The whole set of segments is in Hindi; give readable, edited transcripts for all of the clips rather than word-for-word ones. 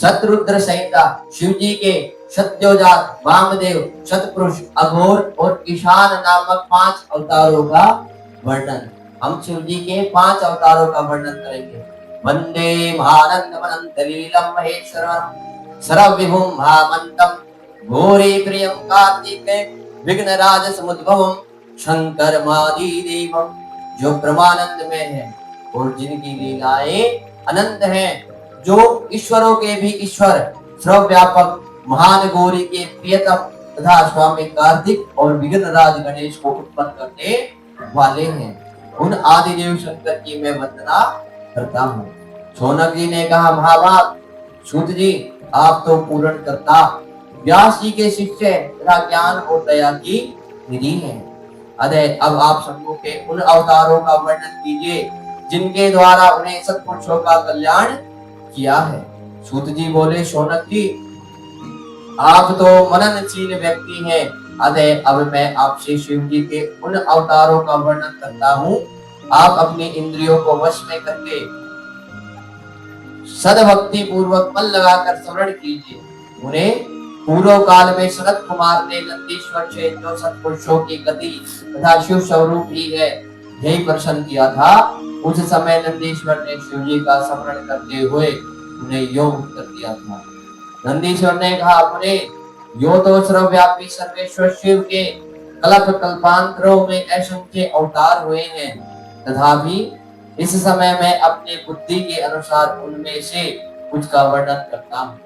शतरुद्र संहिता, शिव जी के सत्योजात, वामदेव, सतपुरुष, अघोर और ईशान नामक 5 अवतारों का वर्णन। हम शिव जी के 5 अवतारों का वर्णन करेंगे। वंदे महानंदमनंतलीलम महेश्वरम सर्वविभुम महामंतम घोरे प्रियम कार्तिके विघ्नराज समुद्भवम शंकर महादेवम, जो ब्रह्मानंद में है और जिनकी लीलाएं अनंत हैं, जो ईश्वरों के भी ईश्वर, सर्वव्यापक, महान गौरी के प्रियतम तथा स्वामी कार्तिक और विघ्नराज गणेश को उत्पन्न करने वाले हैं, उन आदिदेव शंकर की मैं वंदना करता हूँ। शौनक जी ने कहा, महाभाग सूत जी, आप तो पूर्ण करता, व्यास जी के शिष्य तथा ज्ञान और दया की निधि है। अतः अब आप शंभु के उन अवतारों का वर्णन कीजिए जिनके द्वारा उन्हें सत्पुरुषों का कल्याण किया है। सूत जी बोले, शौनक जी, आप तो मननशील व्यक्ति हैं, अतः अब मैं आपसे शिव जी के उन अवतारों का वर्णन करता हूँ। आप अपनी इंद्रियों को वश में करके सद्भक्ति पूर्वक मन लगाकर स्मरण कीजिए। उन्हें पूर्व काल में सनत कुमार ने नंदीश्वर से जो सत्पुरुषों की गति तथा शिव स्वरूप ही है यही प्रश्न किया था, उस समय नंदीश्वर ने शिव जी का स्मरण करते हुए उन्हें योग उत्तर दिया था। नंदीश्वर ने कहा, मुने, यो तो सर्वव्यापी सर्वेश्वर शिव के कल्प कल्पांतरों में असंख्य अवतार हुए हैं, तथापि इस समय मैं अपनी बुद्धि के अनुसार उनमें से कुछ का वर्णन करता हूँ।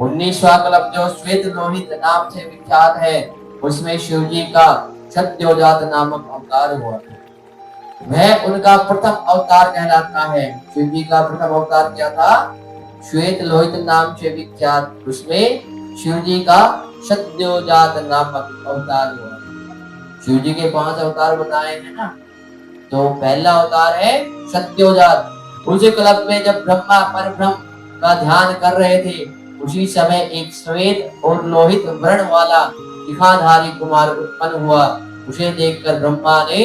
19वां कल्प जो श्वेत लोहित नाम से विख्यात है, उसमें शिव जी का सत्योजात नामक अवतार हुआ था। वह उनका प्रथम अवतार कहलाता है। शिव जी का प्रथम अवतार क्या था? श्वेत लोहित नाम से विख्यात, उसमें शिव जी का सत्योजात नामक अवतार हुआ। शिव जी के 5 अवतार बताए हैं ना, तो पहला अवतार है सत्योजात। उस कल्प में जब ब्रह्मा परब्रह्म का ध्यान कर रहे थे, उसी समय एक श्वेत और लोहित वर्ण वाला शिखाधारी कुमार उत्पन्न हुआ। उसे देखकर ब्रह्मा ने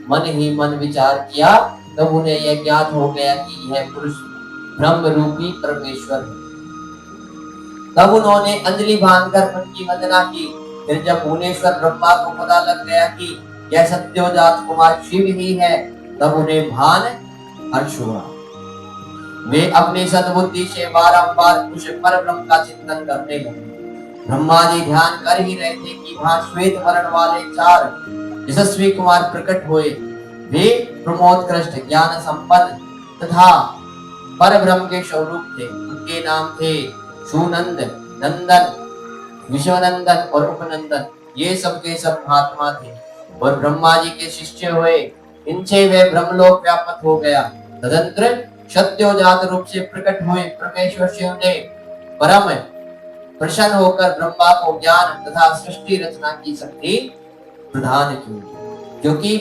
मन ही मन विचार किया, तब उन्हें यह ज्ञात हो गया कि यह पुरुष ब्रह्म रूपी परमेश्वर है। तब उन्होंने अंजलि बांधकर उनकी वंदना की। फिर जब भुवनेश्वर ब्रह्मा को पता लग गया कि यह सत्योजात कुमार शिव ही है, तब उन्हें भान हर्ष हुआ। वे अपनी सद्बुद्धि से बारंबार उस परब्रह्म का चिंतन करने लगे। ब्रह्मा जी ध्यान कर ही रहे थे कि वहां श्वेत वर्ण वाले 4 यशस्वी कुमार प्रकट हुए। वे प्रमोदकृष्ट, ज्ञान संपन्न तथा परब्रह्म के स्वरूप थे। उनके नाम थे सुनंद, नंदन, विश्वनंदन और उपनंदन। ये सबके सब महात्मा थे और ब्रह्मा जी के शिष्य हुए। इनसे वे ब्रह्मलोक व्याप्त हो गया। तदंतर सत्योजात रूप से प्रकट हुए परमेश्वर शिव ने परम प्रसन्न होकर ब्रह्मा को ज्ञान तथा सृष्टि रचना की शक्ति प्रदान की। क्योंकि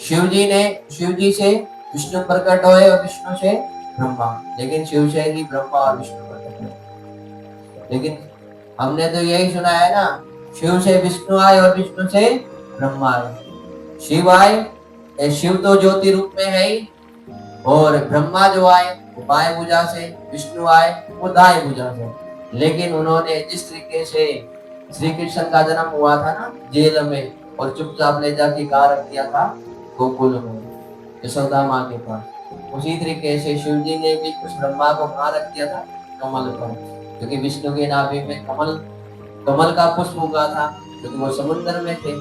शिव जी से विष्णु प्रकट हुए और विष्णु से ब्रह्मा, लेकिन शिव से ही ब्रह्मा और विष्णु प्रकट हुए। लेकिन हमने तो यही सुना है ना, शिव से विष्णु आए और विष्णु से ब्रह्मा आए। शिव आए, शिव तो ज्योति रूप में है ही, और ब्रह्मा जो आए वो बाएं भुजा से, विष्णु आए वो दाएं भुजा से। लेकिन उन्होंने जिस तरीके से श्री कृष्ण का जन्म हुआ था ना जेल में, और चुपचाप ले जाके कहा रख दिया था गोकुल में यशोदा माँ के पास, उसी तरीके से शिव जी ने भी कुछ ब्रह्मा को कहा रख दिया था कमल पर, क्योंकि विष्णु के नाभि में कमल का पुष्प उगा था, क्योंकि वो समुद्र में थे।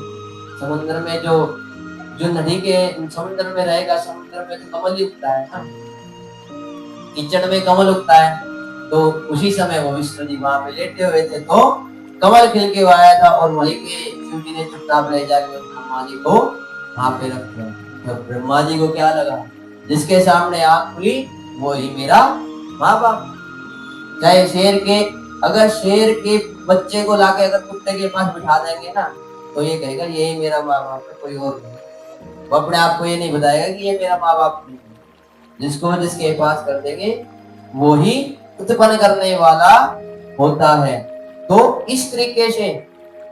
समुद्र में जो नदी के समुद्र में रहेगा, समुद्र में तो कमल ही उगता है ना, कीचड़ में कमल उगता है। तो उसी समय वो विष्णु जी वहां पे लेटे हुए थे, तो कमल खिल के आया था, और वहीं के शिव जी ने चुपचाप ले जाके ब्रह्मा जी को वहां पे रख दिया। तो ब्रह्मा जी को क्या लगा, जिसके सामने आंख खुली वो ही मेरा माँ बाप। चाहे अगर शेर के बच्चे को लाके अगर कुत्ते के पास बिठा देंगे ना, तो ये कहेगा यही मेरा माँ बाप है, कोई और नहीं। वो अपने आप को ये नहीं बताएगा कि ये मेरा माँ बाप नहीं है। जिसको जिसके पास कर देंगे वो ही उत्पन्न करने वाला होता है। तो इस तरीके से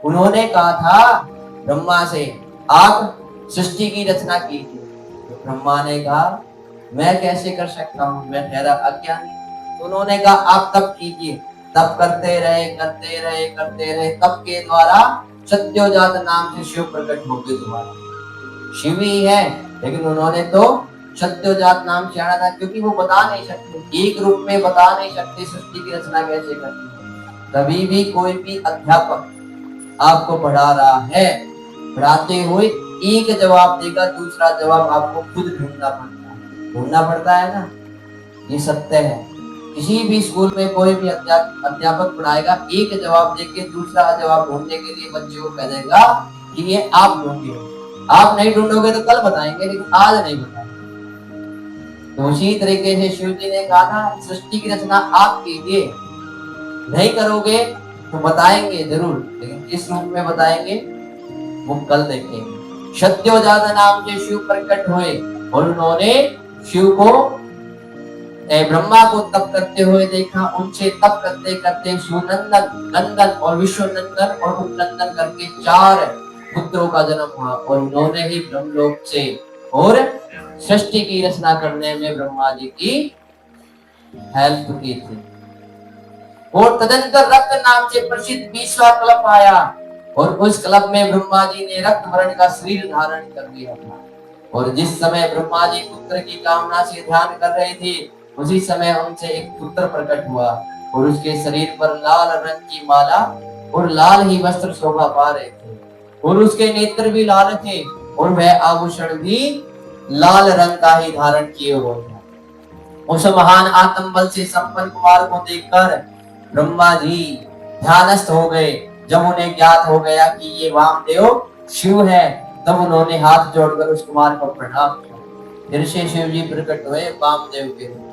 उन्होंने कहा था ब्रह्मा से, आप सृष्टि की रचना कीजिए। तो ब्रह्मा ने कहा, मैं कैसे कर सकता हूँ, मैं ठहरा अज्ञानी, तो उन्होंने कहा आप तप कीजिए। तप करते रहे करते रहे करते रहे, तप के द्वारा सत्योजात नाम से शिव प्रकट हो गए। दोबारा शिव ही है, लेकिन उन्होंने तो सत्योजात नाम से आना था, क्योंकि वो बता नहीं सकते, एक रूप में बता नहीं सकते सृष्टि की रचना कैसे करती है। कभी भी कोई भी अध्यापक आपको पढ़ा रहा है, पढ़ाते हुए एक जवाब देगा, दूसरा जवाब आपको खुद ढूंढना पड़ता है ना, ये सत्य है। किसी भी स्कूल में कोई भी अध्यापक पढ़ाएगा, एक जवाब देके दूसरा जवाब ढूंढने के लिए बच्चे को कह देगा कि ये आप ढूंढिए। आप नहीं ढूंढोगे तो कल बताएंगे, लेकिन आज नहीं बताएंगे। तो उसी तरीके से शिव जी ने कहा था सृष्टि की रचना आप कीजिए, नहीं करोगे तो बताएंगे जरूर, लेकिन किस रूप में बताएंगे वो कल देखेंगे। सत्योजात नाम से शिव प्रकट हुए और उन्होंने शिव को ब्रह्मा को तप करते हुए देखा। उनसे तप करते करते सुनंदन, नंदन और विश्वनंदन और उपनंदन करके 4 पुत्रों का जन्म हुआ, और उन्होंने ही ब्रह्मलोक से और सृष्टि की रचना करने में ब्रह्मा जी की हेल्प की थी। और तदंतर रक्त नाम से प्रसिद्ध 20वां कल्प आया, और उस कल्प में ब्रह्मा जी ने रक्त वर्ण का शरीर धारण कर लिया था। और जिस समय ब्रह्मा जी पुत्र की कामना से ध्यान कर रहे थे, उसी समय उनसे एक पुत्र प्रकट हुआ, और उसके शरीर पर लाल रंग की माला और लाल ही वस्त्र शोभा पा रहे थे, और उसके नेत्र भी लाल थे, और वह आभूषण भी लाल रंग का ही धारण किए हुए थे। उस महान आत्म बल से संपन्न कुमार को देखकर ब्रह्मा जी ध्यानस्थ हो गए। जब उन्हें ज्ञात हो गया कि ये वामदेव शिव है, तब उन्होंने हाथ जोड़कर उस कुमार को प्रणाम किया। फिर से शिव जी प्रकट हुए वामदेव के रूप में।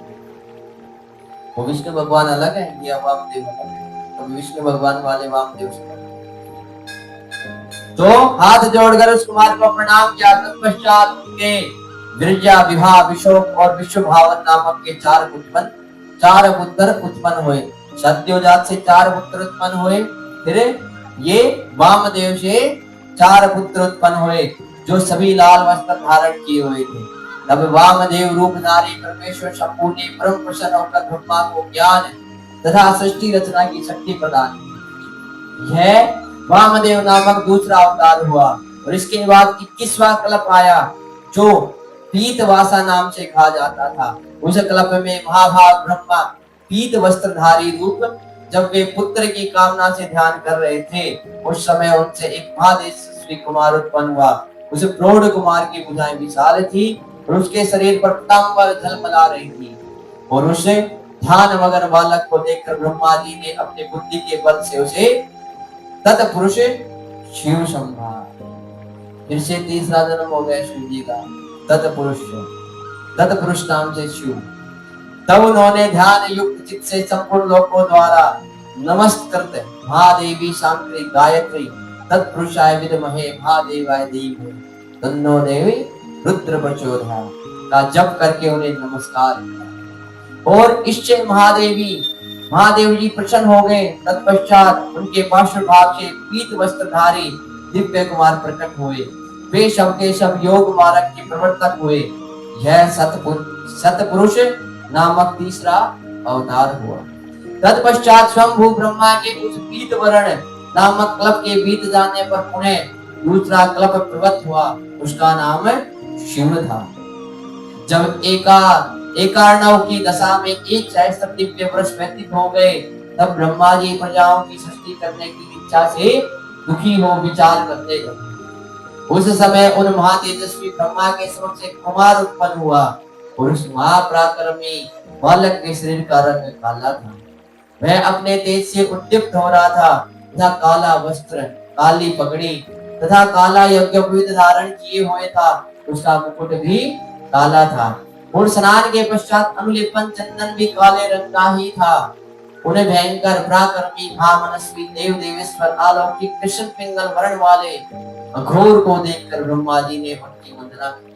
वो विष्णु भगवान अलग है या वामदेव अलग है? तो विष्णु भगवान वाले वामदेव से तो हाथ जोड़कर उस कुमार को प्रणाम किया। तत्पश्चात उनके विरजा, विवाह, विशोक और विश्वभावन नामक के 4 पुत्र उत्पन्न हुए। सत्योजात से 4 पुत्र उत्पन्न हुए, फिर ये वामदेव से 4 पुत्र उत्पन्न हुए, जो सभी लाल वस्त्र धारण किए हुए थे। तब वामदेव रूपधारी परमेश्वर शंभु ने परम प्रसन्न होकर ब्रह्मा को ज्ञान तथा सृष्टि रचना की शक्ति प्रदान की। यह वामदेव नामक दूसरा अवतार हुआ, और इसके बाद 21वां कल्प आया, जो पीतवासा नाम से कहा जाता था। उस कल्प में महाभाग ब्रह्मा पीत वस्त्रधारी रूप, जब वे पुत्र की कामना से ध्यान कर रहे थे, उस समय उनसे एक महादेशस्वी कुमार उत्पन्न हुआ। उस प्रौढ़ कुमार की भुजाएं विशाल थी, और उसके शरीर पर पीतांबर झलमला रही थी, और उसे ध्यान मगन बालक को देखकर ब्रह्मा जी ने अपने बुद्धि के बल से उसे तत्पुरुष शिव समझा। फिर से तीसरा जन्म हो गया शिव जी का, तत्पुरुष नाम से शिव। तब उन्होंने ध्यान युक्त चित्त से संपूर्ण लोकों द्वारा नमस्कार करते महादेवी शांति गायत्री तत्पुरुषाय विद्महे महादेवाय धीमहि तन्नो देवी रुद्र प्रचोदयात् का जप करके उन्हें नमस्कार किया। और इससे महादेव जी प्रसन्न हो गए। तत्पश्चात उनके पार्श्वभाग से पीत वस्त्रधारी दिव्य कुमार प्रकट हुए। वे सब के सब योग मार्ग के प्रवर्तक हुए। यह सतपुरुष नामक तीसरा अवतार हुआ। तत्पश्चात स्वयंभू ब्रह्मा के उस पीत वर्ण नामक कल्प के बीत जाने पर पुनः दूसरा कल्प प्रवृत्त हुआ, उसका नाम शिव था। जब एकार्णव की दशा में 1 सहस्त्र दिव्य वर्ष व्यतीत हो गए, तब ब्रह्मा जी प्रजाओं की सृष्टि करने की इच्छा से दुखी हो विचार करने लगे। उस समय उन महातेजस्वी ब्रह्मा के समक्ष एक कुमार उत्पन्न हुआ, और उस महापराक्रमी बालक के शरीर का रंग काला था। वह अपने तेज से उद्दीप्त हो रहा था तथा काला वस्त्र, काली पगड़ी तथा काला यज्ञोपवीत धारण किए हुए था। उसका मुकुट भी काला था, और स्नान के पश्चात अनुलेपन चंदन भी काले रंग का ही था। उन्हें भयंकर पराक्रमी महामनस्वी देव देवेश्वर अलौकिक कृष्ण पिंगल वर्ण वाले अघोर को देखकर ब्रह्मा जी ने उनकी वंदना की।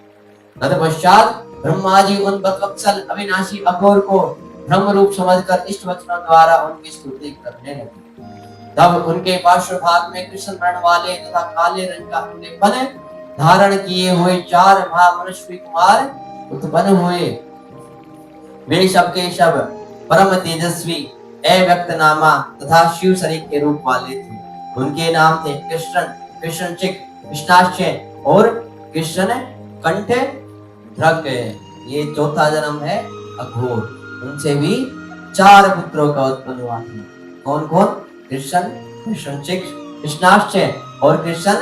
तत्पश्चात ब्रह्मा जी उन बकवत्सल अविनाशी अघोर को ब्रह्म रूप समझकर इष्ट वचनों द्वारा उनकी स्तुति करने लगे। तब उनके पार्श्वभाग में कृष्ण वर्ण वाले तथा काले रंग का अनुलेपन धारण किए हुए 4 महामनस्वी कुमार उत्पन्न हुए। वे सब के सब परम तेजस्वी अव्यक्त नामा तथा शिव शरीर के रूप वाले थे। उनके नाम थे कृष्ण, कृष्णचिक, कृष्णाश्चय और कृष्ण कंठ ध्रक। ये चौथा जन्म है अघोर। उनसे भी 4 पुत्रों का उत्पन्न हुआ था। कौन कौन? कृष्ण, कृष्णचिक, कृष्णाश्चय और कृष्ण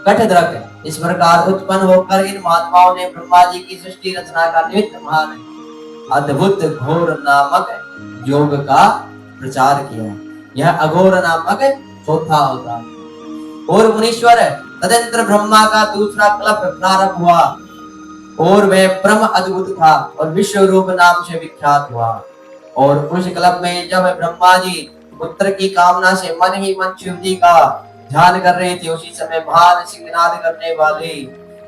कठद्रक। इस प्रकार उत्पन्न होकर इन महात्माओं ने ब्रह्मा जी की सृष्टि रचना का निमित्त महान अद्भुत घोर नामक योग का प्रचार किया। यह अघोर नामक चौथा अवतार। और मुनीश्वर तदंतर ब्रह्मा का दूसरा कल्प प्रारंभ हुआ और वह परम अद्भुत था और विश्व रूप नाम से विख्यात हुआ। और उस कल्प में जब ब्रह्मा जी पुत्र की कामना से मन ही मन शिव जी का ध्यान कर रहे थे, उसी समय महान सिंहनाद करने वाले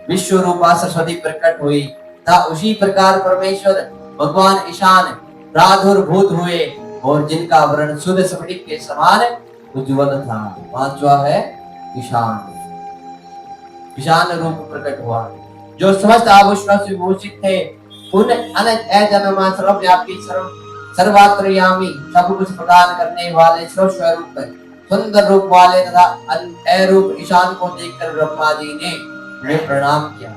विश्व रूपा सरस्वती प्रकट हुई था। उसी प्रकार परमेश्वर भगवान ईशान प्रादुर्भूत हुए और जिनका वर्ण शुद्ध स्फटिक के समान उज्ज्वल था। पांचवा है ईशान। ईशान रूप प्रकट हुआ जो समस्त आभूषणों से विभूषित थे। उन अनंत अजन्मा सर्वव्यापी सर्वात्रयामी सब कुछ प्रदान करने वाले स्वरूप सुंदर रूप वाले तथा अरूप ईशान को देखकर ब्रह्मा जी ने उन्हें प्रणाम किया।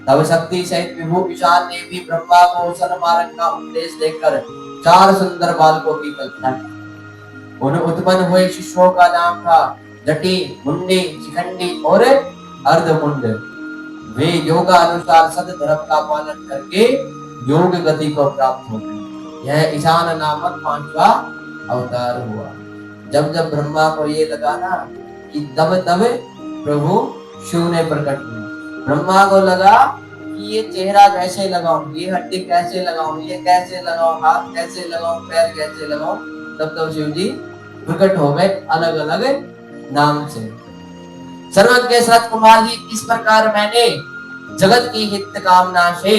तब शक्ति सहित विभु ईशान ने भी ब्रह्मा को सन्मार्ग का उपदेश देकर 4 सुंदर बालकों की कल्पना की। उन उत्पन्न हुए शिशुओं का नाम था जटी, मुंडी, शिखंडी और अर्धमुंड। वे योगा अनुसार सद धर्म का पालन करके योग गति को प्राप्त हो गए। यह ईशान नामक 5वां अवतार हुआ। जब जब ब्रह्मा को ये लगा ना कि तब तब प्रभु शिव ने प्रकट हुआ। ब्रह्मा को लगा कि ये चेहरा कैसे लगाऊं, ये हड्डी कैसे लगाऊं, ये कैसे लगाऊं, हाथ कैसे लगाऊं, पैर कैसे लगाऊं। तब शिव जी प्रकट हो गए अलग अलग नाम से। सर्वज्ञ सनत कुमार जी, इस प्रकार मैंने जगत की हित कामना से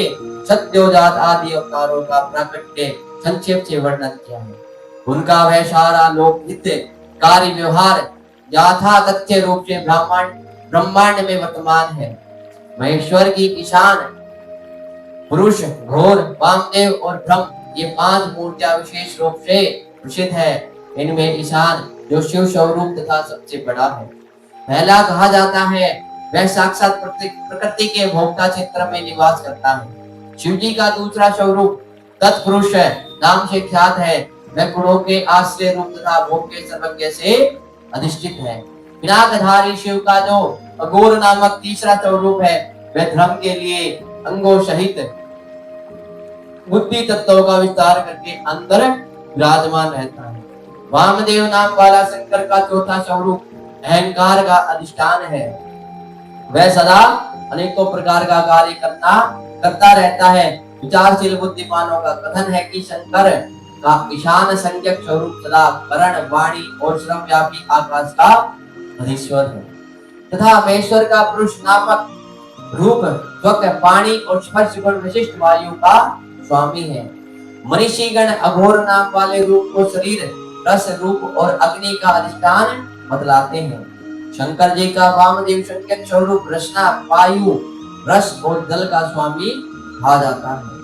सत्योजात आदि अवतारों का प्राकट्य संक्षेप से वर्णन किया है। उनका वह सारा लोकहित कार्य व्यवहार यथा तथ्य रूप से ब्रह्मांड में वर्तमान है। महेश्वर की ईशान, पुरुष, घोर, वामदेव और ब्रह्म, ये 5 मूर्तियां विशेष रूप से प्रसिद्ध है। इनमें ईशान जो शिव स्वरूप तथा सबसे बड़ा है, पहला कहा जाता है, वह साक्षात प्रकृति के भोक्ता क्षेत्र में निवास करता है। शिव जी का दूसरा स्वरूप तत्पुरुष नाम से ख्यात है। वह गुणों के आश्रय रूप तथा भोग के सर्वज्ञ से अधिष्ठित है। पिनाकधारी शिव का जो अघोर नामक तीसरा स्वरूप है, वह धर्म के लिए अंगों सहित बुद्धि तत्वों का विस्तार करके अंदर विराजमान रहता है। वामदेव नाम वाला शंकर का चौथा स्वरूप अहंकार का अधिष्ठान है। वह सदा अनेकों प्रकार का कार्य करता रहता है। विचारशील बुद्धिमानों का कथन है कि शंकर का ईशान संज्ञक स्वरूप सदा करण, वाणी और सर्वव्यापी आकाश का अधीश्वर है तथा महेश्वर का पुरुष नामक रूप त्वक, पानी और स्पर्श गुण विशिष्ट वायु का स्वामी है। मनीषी गण अघोर नाम वाले रूप को शरीर, रस, रूप और अग्नि का अधिष्ठान बतलाते हैं। शंकर जी का वामदेव संज्ञक स्वरूप रसना, वायु, रस और जल का स्वामी कहा जाता है।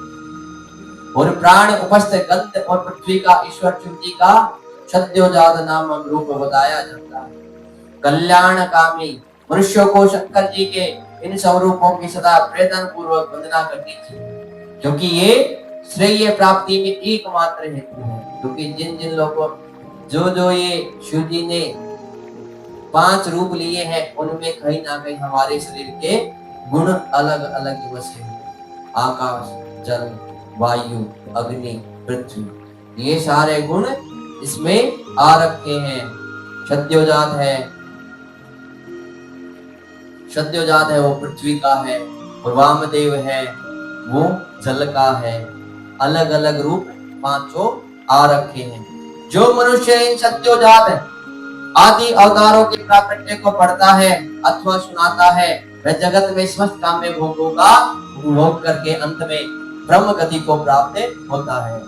और प्राण, उपस्थ, गंध और पृथ्वी का ईश्वर शिव जी का सद्योजात नामक रूप बताया जाता है। कल्याणकामी मनुष्यों को शंकर जी के इन स्वरूपों की सदा प्रयत्न पूर्वक वंदना करनी चाहिए, क्योंकि ये श्रेय प्राप्ति में एकमात्र हेतु है। क्योंकि जिन लोगों जो ये शिव जी ने 5 रूप लिए हैं, उनमें कहीं ना कहीं हमारे शरीर के गुण अलग अलग बसे हैं। आकाश, जल, वायु, अग्नि, पृथ्वी, ये सारे गुण इसमें आ रखे हैं। सद्योजात है वो पृथ्वी का है, और वामदेव है वो जल का है। अलग अलग रूप 5 आ रखे हैं। जो मनुष्य इन सद्योजात आदि अवतारों के प्राकट्य को पढ़ता है अथवा सुनाता है, वह जगत में समस्त काम्य भोगों का उपभोग करके अंत में ब्रह्म गति को प्राप्त होता है।